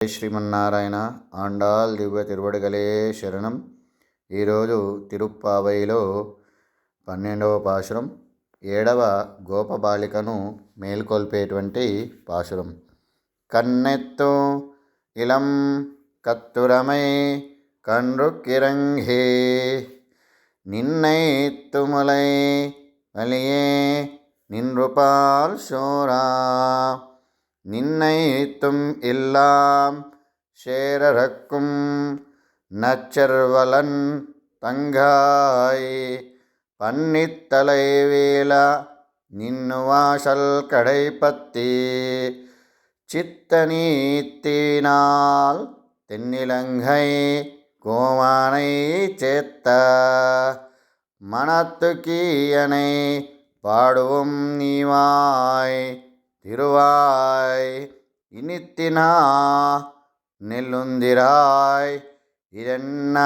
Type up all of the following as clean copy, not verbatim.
శ్రీమన్నారాయణ ఆండాల్ దివ్య తిరువడిగలే శరణం. ఈరోజు తిరుప్పావైలో 12వ పాశురం 7వ గోపబాలికను మేల్కొల్పేటువంటి పాశురం. కన్నెత్తు ఇలం కత్తురమై కన్రుక్కిరంఘే నిన్నైత్తుములై వలియే నిన్రుపాల్ శోరా நின்னைத்தும் எல்லாம் சேரறக்கும் நச்சர்வலன் தங்காய் பன்னித்தலை வேலா நின்னுவாசல் கடைப்பத்தி சித்தனீத்தினால் தென்னிலங்கை கோமானை சேத்த மனத்துக்கீயனை பாடுவும் நீவாய் திருவாய் இனித்தினா நெல்லுந்திராய் இதென்ன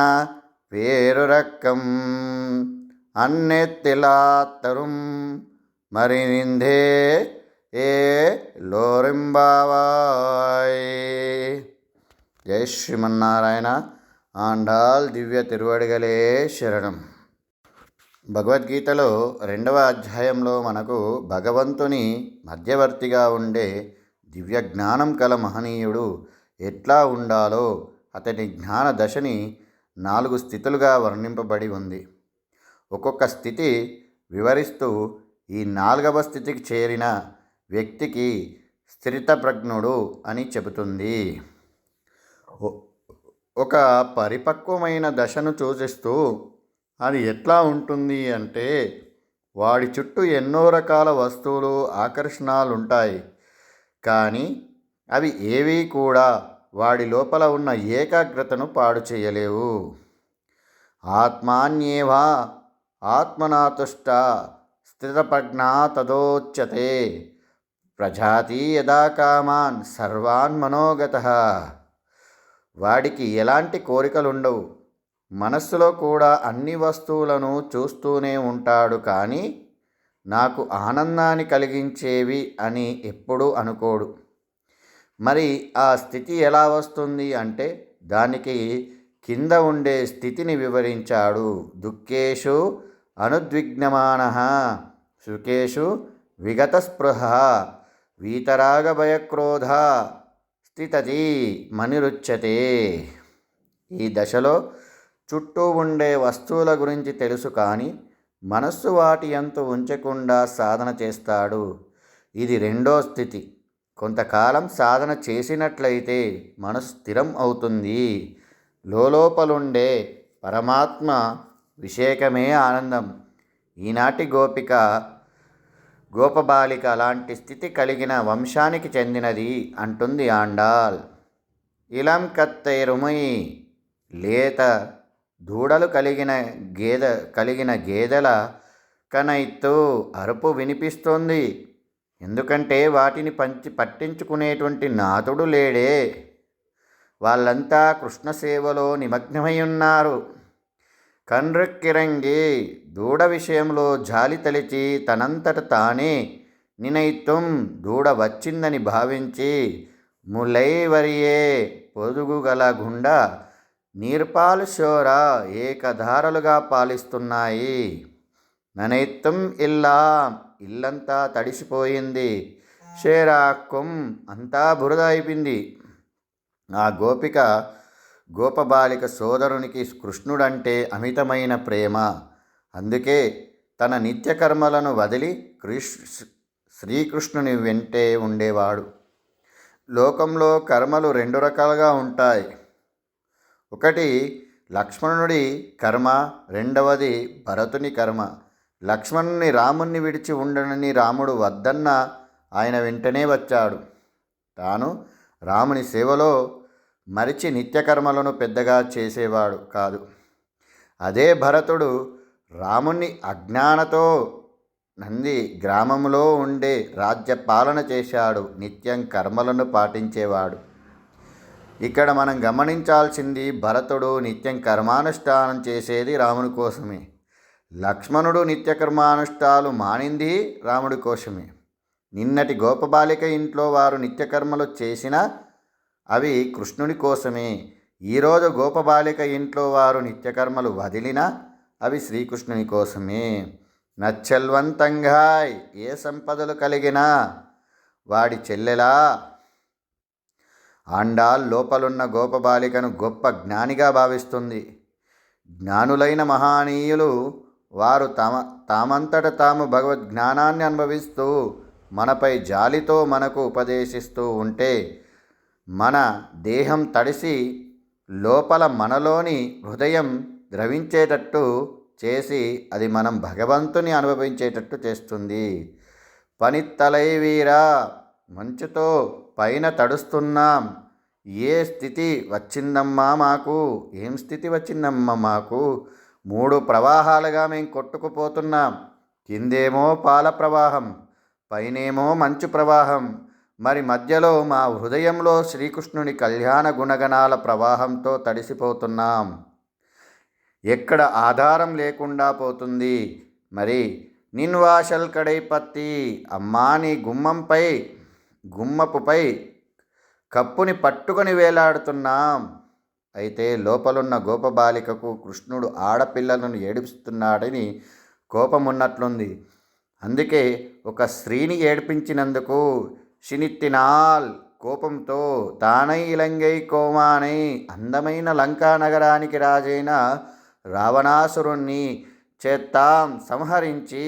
பேருரக்கம் அன்னெத்திலாத்தரும் மறிநிந்தே ஏ లోరింబావాయ్. జై శ్రీమన్నారాయణ. ఆండాల్ దివ్య తిరువడిగలే శరణం. భగవద్గీతలో 2వ అధ్యాయంలో మనకు భగవంతుని మధ్యవర్తిగా ఉండే దివ్య జ్ఞానం కల మహనీయుడు ఎట్లా ఉండాలో అతని జ్ఞాన దశని 4 స్థితులుగా వర్ణింపబడి ఉంది. ఒక్కొక్క స్థితి వివరిస్తూ ఈ 4వ స్థితికి చేరిన వ్యక్తికి స్థితప్రజ్ఞుడు అని చెబుతుంది. ఒక పరిపక్వమైన దశను సూచిస్తూ అది ఎట్లా ఉంటుంది అంటే, వాడి చుట్టూ ఎన్నో రకాల వస్తువులు ఆకర్షణలు ఉంటాయి, కానీ అవి ఏవీ కూడా వాడి లోపల ఉన్న ఏకాగ్రతను పాడు చేయలేవు. ఆత్మాన్యేవా ఆత్మనాతుష్ట స్థితప్రజ్ఞా తదోచ్యతే ప్రజాతి యదా కామాన్ సర్వాన్ మనోగతః. వాడికి ఎలాంటి కోరికలుండవు, మనస్సులో కూడా అన్ని వస్తువులను చూస్తూనే ఉంటాడు, కానీ నాకు ఆనందాన్ని కలిగించేవి అని ఎప్పుడూ అనుకోడు. మరి ఆ స్థితి ఎలా వస్తుంది అంటే, దానికి కింద ఉండే స్థితిని వివరించాడు. దుఃఖేషు అనుద్విగ్నమానః సుఖేషు విగతస్పృహ వీతరాగ భయక్రోధ స్థితతి మనిరుచ్యతే. ఈ దశలో చుట్టూ ఉండే వస్తువుల గురించి తెలుసు, కానీ మనస్సు వాటి యందు ఉంచకుండా సాధన చేస్తాడు. ఇది 2వ స్థితి. కొంతకాలం సాధన చేసినట్లయితే మనసు స్థిరం అవుతుంది. లోపలుండే పరమాత్మ విషేకమే ఆనందం. ఈనాటి గోపబాలిక అలాంటి స్థితి కలిగిన వంశానికి చెందినది అంటుంది ఆండాల్. ఇలం కత్తైరుమై లేత దూడలు కలిగిన గేదెల కనైత్తు అరుపు వినిపిస్తోంది. ఎందుకంటే వాటిని పట్టించుకునేటువంటి నాథుడు లేడే. వాళ్ళంతా కృష్ణ సేవలో నిమగ్నమై ఉన్నారు. కన్రుక్కిరంగి దూడ విషయంలో జాలి తలిచి తనంతట తానే నినైత్తుం దూడ వచ్చిందని భావించి ములైవరియే పొదుగుగల గుండా నీర్పాలు శోరా ఏకధారలుగా పాలిస్తున్నాయి. ననైత్తం ఇల్లంతా తడిసిపోయింది. షేరాక్కుం అంతా బురద అయిపోయింది. ఆ గోపబాలిక సోదరునికి కృష్ణుడంటే అమితమైన ప్రేమ. అందుకే తన నిత్యకర్మలను వదిలి శ్రీకృష్ణుని వెంటే ఉండేవాడు. లోకంలో కర్మలు 2 రకాలుగా ఉంటాయి. ఒకటి లక్ష్మణుడి కర్మ, 2వది భరతుని కర్మ. లక్ష్మణుని రాముణ్ణి విడిచి ఉండనని రాముడు వద్దన్న ఆయన వెంటనే వచ్చాడు. తాను రాముని సేవలో మరిచి నిత్యకర్మలను పెద్దగా చేసేవాడు కాదు. అదే భరతుడు రాముణ్ణి అజ్ఞానతో నంది గ్రామంలో ఉండే రాజ్యపాలన చేశాడు. నిత్యం కర్మలను పాటించేవాడు. ఇక్కడ మనం గమనించాల్సింది, భరతుడు నిత్యం కర్మానుష్ఠానం చేసేది రాముని కోసమే. లక్ష్మణుడు నిత్యకర్మానుష్ఠాలు మానింది రాముడి కోసమే. నిన్నటి గోపబాలిక ఇంట్లో వారు నిత్యకర్మలు చేసినా అవి కృష్ణుని కోసమే. ఈరోజు గోపబాలిక ఇంట్లో వారు నిత్యకర్మలు వదిలినా అవి శ్రీకృష్ణుని కోసమే. నచ్చల్వంతంగాయ్ ఏ సంపదలు కలిగినా వాడి చెల్లెలా. ఆండాల్ లోపలున్న గోపబాలికను గొప్ప జ్ఞానిగా భావిస్తుంది. జ్ఞానులైన మహనీయులు వారు తామంతట తాము భగవద్జ్ఞానాన్ని అనుభవిస్తూ మనపై జాలితో మనకు ఉపదేశిస్తూ ఉంటే మన దేహం తడిసి లోపల మనలోని హృదయం ద్రవించేటట్టు చేసి అది మనం భగవంతుని అనుభవించేటట్టు చేస్తుంది. పనిత్తలై వీరా, మంచుతో పైన తడుస్తున్నాం. ఏ స్థితి వచ్చిందమ్మా మాకు, ఏం స్థితి వచ్చిందమ్మా మాకు? 3 ప్రవాహాలుగా మేము కొట్టుకుపోతున్నాం. కిందేమో పాల ప్రవాహం, పైనేమో మంచు ప్రవాహం. మరి మధ్యలో మా హృదయంలో శ్రీకృష్ణుని కళ్యాణ గుణగణాల ప్రవాహంతో తడిసిపోతున్నాం. ఎక్కడ ఆధారం లేకుండా పోతుంది. మరి నిన్వాషల్ కడైపత్తి, అమ్మా నీ గుమ్మపుపై కప్పుని పట్టుకొని వేలాడుతున్నాం. అయితే లోపలున్న గోపబాలికకు కృష్ణుడు ఆడపిల్లలను ఏడిపిస్తున్నాడని కోపమున్నట్లుంది. అందుకే ఒక స్త్రీని ఏడిపించినందుకు షినిత్తినాల్ కోపంతో తానై ఇలంగై కోమానై అందమైన లంకా నగరానికి రాజైన రావణాసురుణ్ణి చేత్తాం సంహరించి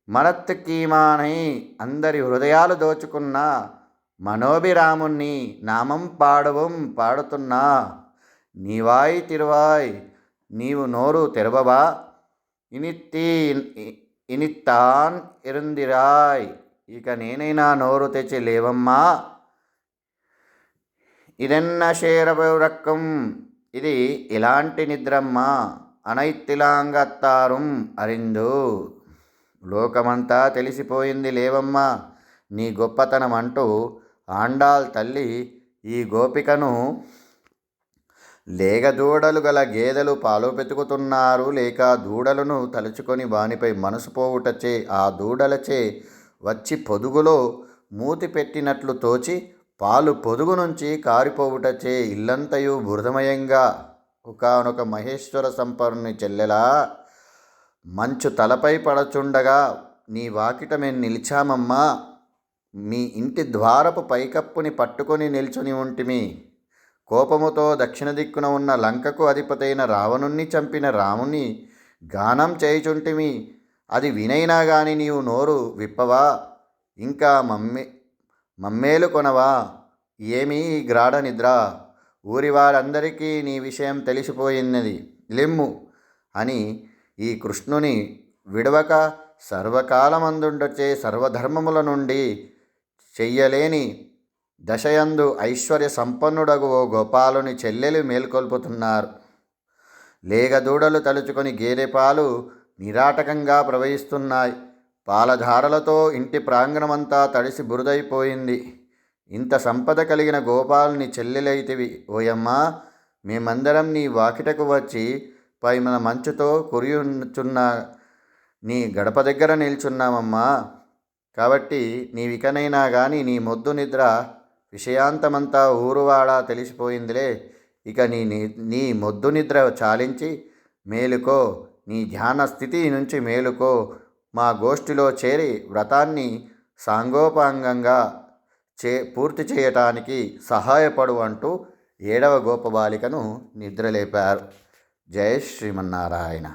మనత్తుకీమానై అందరి హృదయాలు దోచుకున్న మనోభిరాముణ్ణి నామం పాడుతున్నా. నీవాయ్ తిరువాయ్, నీవు నోరు తెరవవా? ఇనిత్తాన్ ఇరుందిరాయ్, ఇక నేనైనా నోరు తెచ్చి లేవమ్మా. ఇదెన్న శేరపురక్కం, ఇది ఇలాంటి నిద్రమ్మా. అనైత్తిలాంగత్తారుం అరిందు, లోకమంతా తెలిసిపోయింది లేవమ్మా నీ గొప్పతనం అంటూ ఆండాల్ తల్లి ఈ గోపికను లేగ దూడలు గల గేదెలు పాలు పెతుకుతున్నారు లేక దూడలను తలుచుకొని వానిపై మనసు పోవుటచే ఆ దూడలచే వచ్చి పొదుగులో మూతి పెట్టినట్లు తోచి పాలు పొదుగు నుంచి కారిపోవుటచే ఇల్లంతయు బురదమయంగా ఒకానొక మహేశ్వర సంపన్నుని చెల్లెలా మంచు తలపై పడచుండగా నీ వాకిట మేము నిలిచామమ్మా. మీ ఇంటి ద్వారపు పైకప్పుని పట్టుకొని నిల్చుని ఉంటిమి. కోపముతో దక్షిణ దిక్కున ఉన్న లంకకు అధిపతైన రావణుణ్ణి చంపిన రాముని గానం చేయుచుంటిమి. అది వినైనా గాని నీవు నోరు విప్పవా? ఇంకా మమ్మేలు కొనవా? ఏమీ ఈ గ్రాఢ నిద్ర? ఊరి వారందరికీ నీ విషయం తెలిసిపోయినది, లెమ్ము అని ఈ కృష్ణుని విడవక సర్వకాలమందుండచే సర్వధర్మముల నుండి చెయ్యలేని దశయందు ఐశ్వర్య సంపన్నుడగు ఓ గోపాలుని చెల్లెలు మేల్కొల్పుతున్నారు. లేగదూడలు తలుచుకొని గేదె పాలు నిరాటకంగా ప్రవహిస్తున్నాయి. పాలధారలతో ఇంటి ప్రాంగణమంతా తడిసి బురదైపోయింది. ఇంత సంపద కలిగిన గోపాలుని చెల్లెలైతివి ఓయమ్మా. మేమందరం నీ వాకిటకు వచ్చి పైన మంచుతో కురియుచున్న నీ గడప దగ్గర నిల్చున్నామమ్మా. కాబట్టి నీవికనైనా కానీ నీ మొద్దు నిద్ర విషయాంతమంతా ఊరువాడా తెలిసిపోయిందిలే. ఇక నీ మొద్దు నిద్ర చాలించి మేలుకో, నీ ధ్యాన స్థితి నుంచి మేలుకో. మా గోష్ఠిలో చేరి వ్రతాన్ని సాంగోపాంగంగా పూర్తి చేయటానికి సహాయపడు అంటూ 7వ గోపబాలికను నిద్రలేపారు. జై శ్రీమన్నారాయణ.